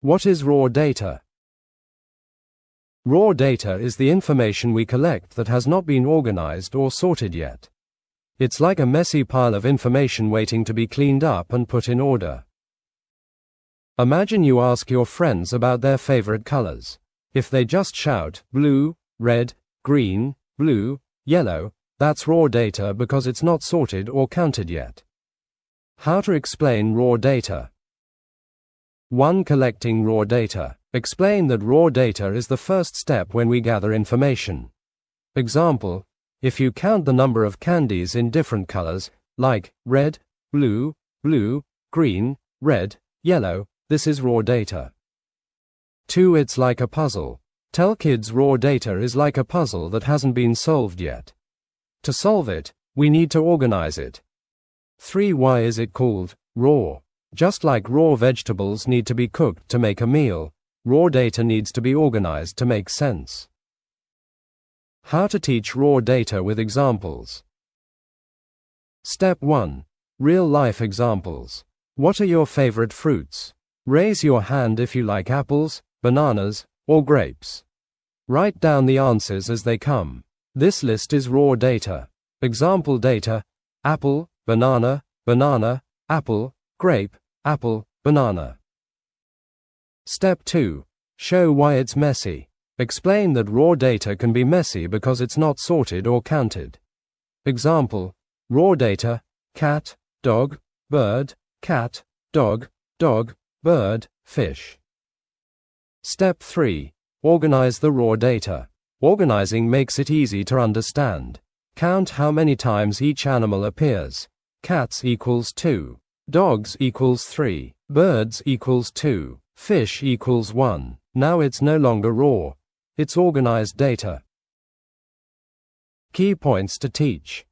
What is raw data? Raw data is the information we collect that has not been organized or sorted yet. It's like a messy pile of information waiting to be cleaned up and put in order. Imagine you ask your friends about their favorite colors. If they just shout, blue, red, green, blue, yellow, that's raw data because it's not sorted or counted yet. How to explain raw data? 1. Collecting raw data. Explain that raw data is the first step when we gather information. Example, if you count the number of candies in different colors, like red, blue, green, red, yellow, this is raw data. 2. It's like a puzzle. Tell kids raw data is like a puzzle that hasn't been solved yet. To solve it, we need to organize it. 3. Why is it called raw? Just like raw vegetables need to be cooked to make a meal, raw data needs to be organized to make sense. How to teach raw data with examples. Step 1. Real-life examples. What are your favorite fruits? Raise your hand if you like apples, bananas, or grapes. Write down the answers as they come. This list is raw data. Example data: apple, banana, apple, grape, apple, banana. Step 2. Show why it's messy. Explain that raw data can be messy because it's not sorted or counted. Example: raw data: cat, dog, bird, cat, dog, bird, fish. Step 3. Organize the raw data. Organizing makes it easy to understand. Count how many times each animal appears. Cats equals 2. Dogs equals 3. Birds equals 2. Fish equals 1. Now it's no longer raw. It's organized data. Key points to teach.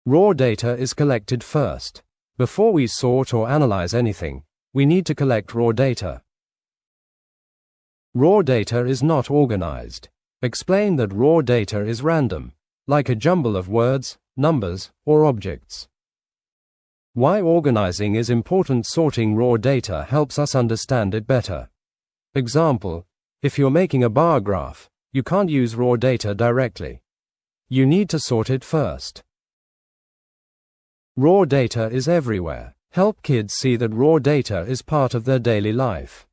Raw data is collected first. Before we sort or analyze anything, we need to collect raw data. Raw data is not organized. Explain that raw data is random, like a jumble of words, numbers, or objects. Why organizing is important. Sorting raw data helps us understand it better. Example, if you're making a bar graph, you can't use raw data directly. You need to sort it first. Raw data is everywhere. Help kids see that raw data is part of their daily life.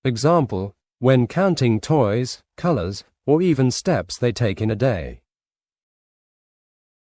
Example, when counting toys, colors, or even steps they take in a day.